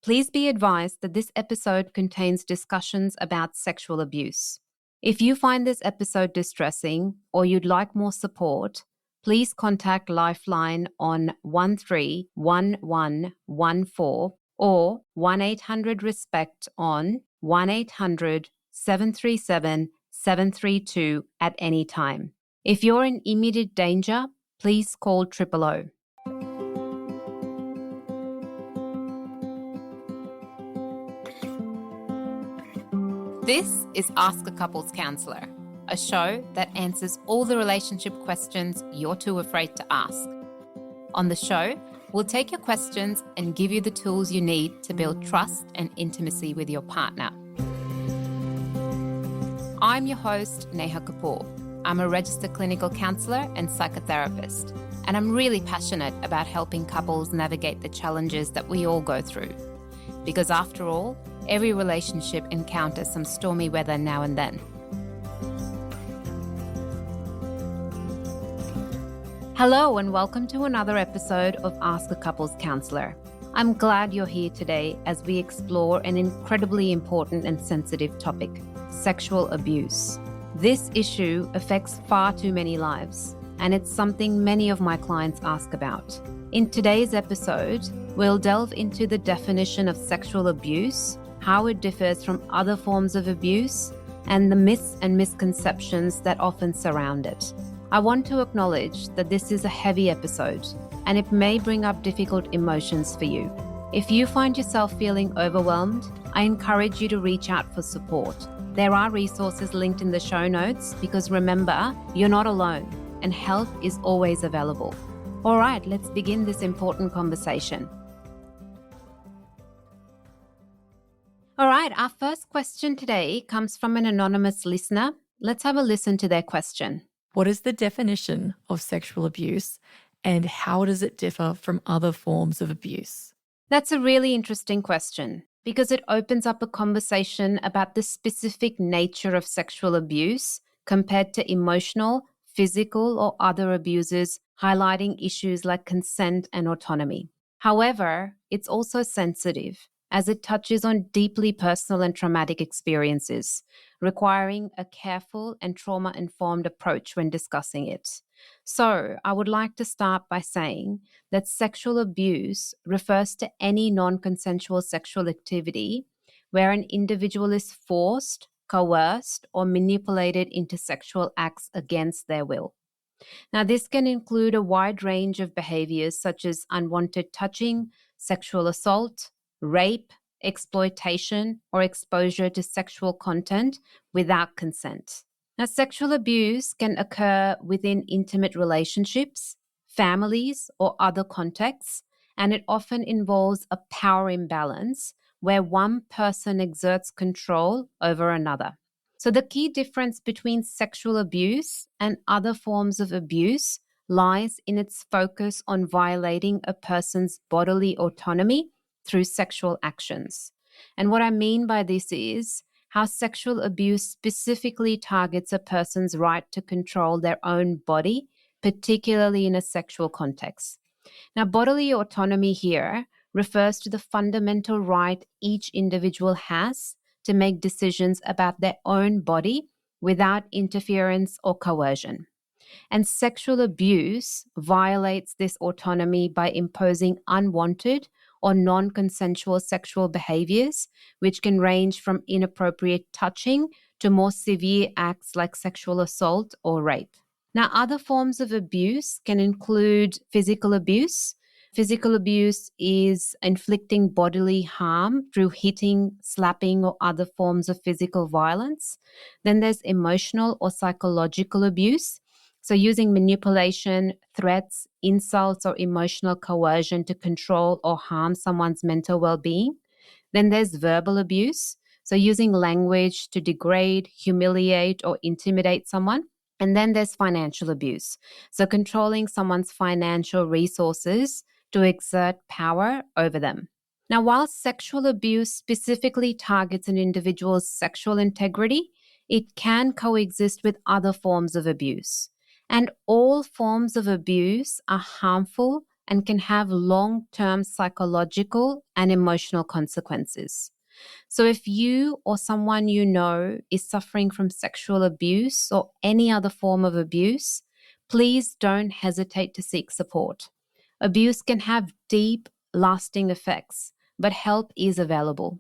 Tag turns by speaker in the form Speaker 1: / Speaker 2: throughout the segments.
Speaker 1: Please be advised that this episode contains discussions about sexual abuse. If you find this episode distressing or you'd like more support, please contact Lifeline on 131114 or 1-800-RESPECT on 1-800-737-732 at any time. If you're in immediate danger, please call 000. This is Ask a Couples Counsellor, a show that answers all the relationship questions you're too afraid to ask. On the show, we'll take your questions and give you the tools you need to build trust and intimacy with your partner. I'm your host, Neha Kapoor. I'm a registered clinical counsellor and psychotherapist, and I'm really passionate about helping couples navigate the challenges that we all go through. Because after all, every relationship encounters some stormy weather now and then. Hello and welcome to another episode of Ask a Couples Counsellor. I'm glad you're here today as we explore an incredibly important and sensitive topic, sexual abuse. This issue affects far too many lives, and it's something many of my clients ask about. In today's episode, we'll delve into the definition of sexual abuse, how it differs from other forms of abuse, and the myths and misconceptions that often surround it. I want to acknowledge that this is a heavy episode, and it may bring up difficult emotions for you. If you find yourself feeling overwhelmed, I encourage you to reach out for support. There are resources linked in the show notes because remember, you're not alone, and help is always available. All right, let's begin this important conversation. All right, our first question today comes from an anonymous listener. Let's have a listen to their question.
Speaker 2: What is the definition of sexual abuse and how does it differ from other forms of abuse?
Speaker 1: That's a really interesting question because it opens up a conversation about the specific nature of sexual abuse compared to emotional, physical, or other abuses, highlighting issues like consent and autonomy. However, it's also sensitive, as it touches on deeply personal and traumatic experiences, requiring a careful and trauma-informed approach when discussing it. So, I would like to start by saying that sexual abuse refers to any non-consensual sexual activity where an individual is forced, coerced, or manipulated into sexual acts against their will. Now, this can include a wide range of behaviors such as unwanted touching, sexual assault, rape, exploitation, or exposure to sexual content without consent. Now, sexual abuse can occur within intimate relationships, families, or other contexts, and it often involves a power imbalance where one person exerts control over another. So the key difference between sexual abuse and other forms of abuse lies in its focus on violating a person's bodily autonomy through sexual actions. And what I mean by this is how sexual abuse specifically targets a person's right to control their own body, particularly in a sexual context. Now, bodily autonomy here refers to the fundamental right each individual has to make decisions about their own body without interference or coercion. And sexual abuse violates this autonomy by imposing unwanted or non-consensual sexual behaviors, which can range from inappropriate touching to more severe acts like sexual assault or rape. Now, other forms of abuse can include physical abuse. Physical abuse is inflicting bodily harm through hitting, slapping, or other forms of physical violence. Then there's emotional or psychological abuse. So using manipulation, threats, insults, or emotional coercion to control or harm someone's mental well-being. Then there's verbal abuse. So using language to degrade, humiliate, or intimidate someone. And then there's financial abuse. So controlling someone's financial resources to exert power over them. Now, while sexual abuse specifically targets an individual's sexual integrity, it can coexist with other forms of abuse. And all forms of abuse are harmful and can have long-term psychological and emotional consequences. So if you or someone you know is suffering from sexual abuse or any other form of abuse, please don't hesitate to seek support. Abuse can have deep, lasting effects, but help is available.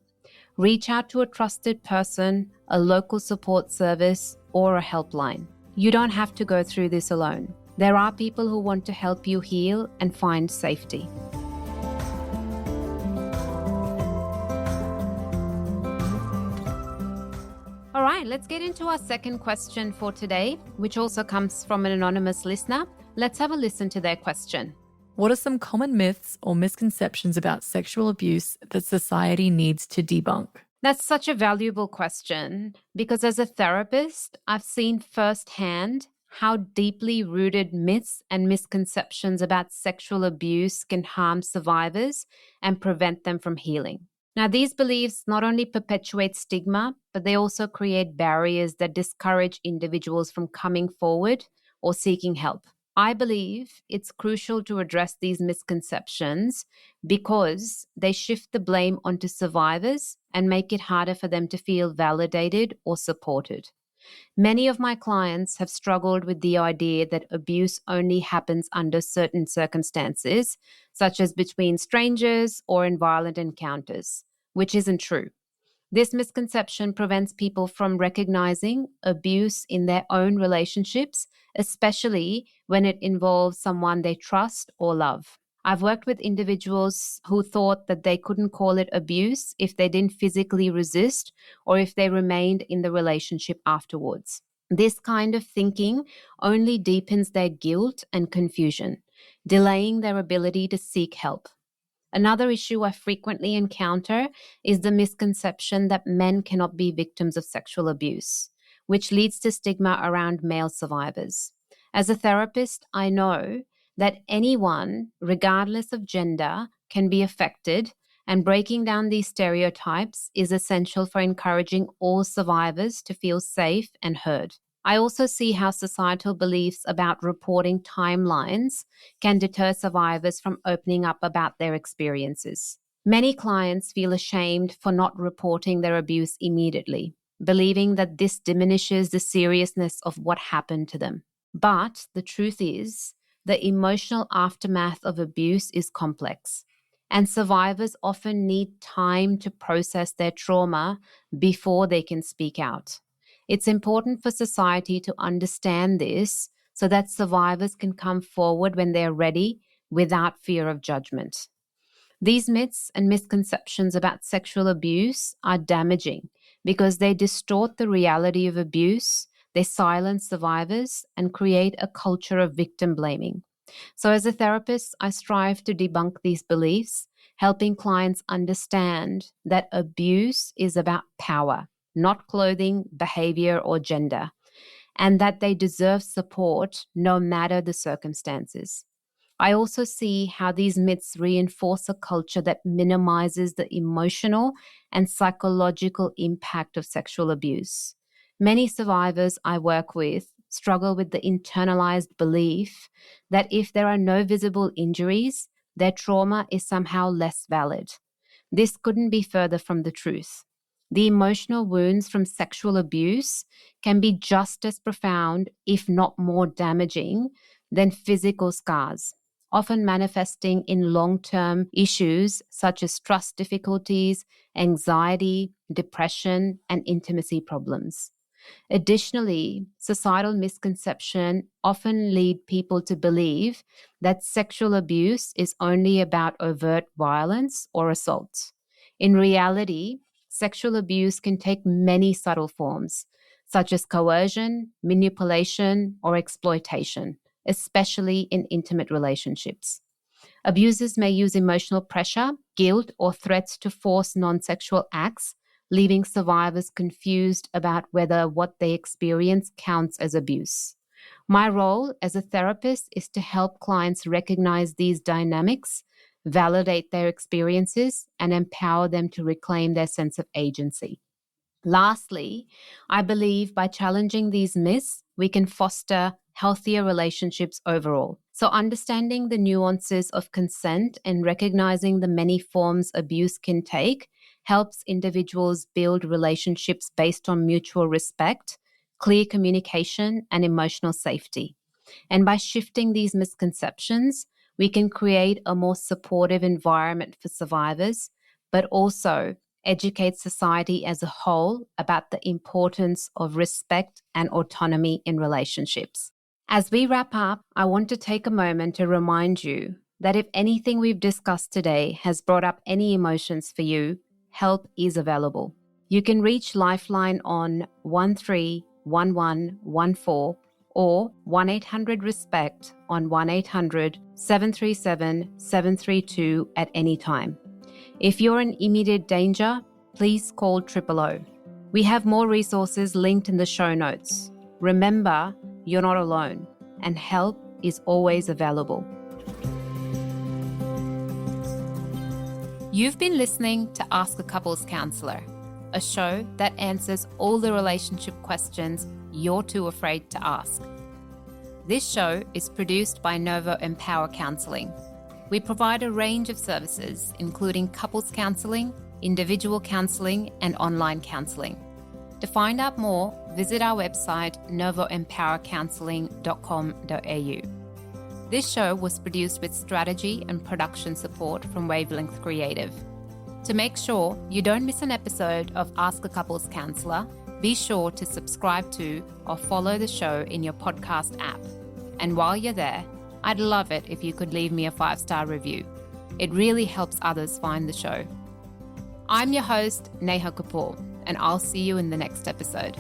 Speaker 1: Reach out to a trusted person, a local support service, or a helpline. You don't have to go through this alone. There are people who want to help you heal and find safety. All right, let's get into our second question for today, which also comes from an anonymous listener. Let's have a listen to their question.
Speaker 2: What are some common myths or misconceptions about sexual abuse that society needs to debunk?
Speaker 1: That's such a valuable question because as a therapist, I've seen firsthand how deeply rooted myths and misconceptions about sexual abuse can harm survivors and prevent them from healing. Now, these beliefs not only perpetuate stigma, but they also create barriers that discourage individuals from coming forward or seeking help. I believe it's crucial to address these misconceptions because they shift the blame onto survivors and make it harder for them to feel validated or supported. Many of my clients have struggled with the idea that abuse only happens under certain circumstances, such as between strangers or in violent encounters, which isn't true. This misconception prevents people from recognizing abuse in their own relationships, especially when it involves someone they trust or love. I've worked with individuals who thought that they couldn't call it abuse if they didn't physically resist or if they remained in the relationship afterwards. This kind of thinking only deepens their guilt and confusion, delaying their ability to seek help. Another issue I frequently encounter is the misconception that men cannot be victims of sexual abuse, which leads to stigma around male survivors. As a therapist, I know that anyone, regardless of gender, can be affected, and breaking down these stereotypes is essential for encouraging all survivors to feel safe and heard. I also see how societal beliefs about reporting timelines can deter survivors from opening up about their experiences. Many clients feel ashamed for not reporting their abuse immediately, believing that this diminishes the seriousness of what happened to them. But the truth is, the emotional aftermath of abuse is complex, and survivors often need time to process their trauma before they can speak out. It's important for society to understand this so that survivors can come forward when they're ready without fear of judgment. These myths and misconceptions about sexual abuse are damaging because they distort the reality of abuse, they silence survivors, and create a culture of victim blaming. So, as a therapist, I strive to debunk these beliefs, helping clients understand that abuse is about power, not clothing, behavior, or gender, and that they deserve support no matter the circumstances. I also see how these myths reinforce a culture that minimizes the emotional and psychological impact of sexual abuse. Many survivors I work with struggle with the internalized belief that if there are no visible injuries, their trauma is somehow less valid. This couldn't be further from the truth. The emotional wounds from sexual abuse can be just as profound, if not more damaging, than physical scars, often manifesting in long-term issues such as trust difficulties, anxiety, depression, and intimacy problems. Additionally, societal misconception often lead people to believe that sexual abuse is only about overt violence or assault. In reality, sexual abuse can take many subtle forms, such as coercion, manipulation, or exploitation, especially in intimate relationships. Abusers may use emotional pressure, guilt, or threats to force non sexual acts, leaving survivors confused about whether what they experience counts as abuse. My role as a therapist is to help clients recognize these dynamics, validate their experiences, and empower them to reclaim their sense of agency. Lastly, I believe by challenging these myths, we can foster healthier relationships overall. So, understanding the nuances of consent and recognizing the many forms abuse can take helps individuals build relationships based on mutual respect, clear communication, and emotional safety. And by shifting these misconceptions, we can create a more supportive environment for survivors, but also educate society as a whole about the importance of respect and autonomy in relationships. As we wrap up, I want to take a moment to remind you that if anything we've discussed today has brought up any emotions for you, help is available. You can reach Lifeline on 131114 or 1-800-RESPECT on 1-800-737-732 at any time. If you're in immediate danger, please call 000. We have more resources linked in the show notes. Remember, you're not alone, and help is always available. You've been listening to Ask a Couples Counselor, a show that answers all the relationship questions you're too afraid to ask. This show is produced by novoempowercounselling. We provide a range of services, including couples counselling, individual counselling, and online counselling. To find out more, visit our website novoempowercounselling.com.au. This show was produced with strategy and production support from Wavelength Creative. To make sure you don't miss an episode of Ask a Couples Counselor, be sure to subscribe to or follow the show in your podcast app. And while you're there, I'd love it if you could leave me a 5-star review. It really helps others find the show. I'm your host, Neha Kapoor, and I'll see you in the next episode.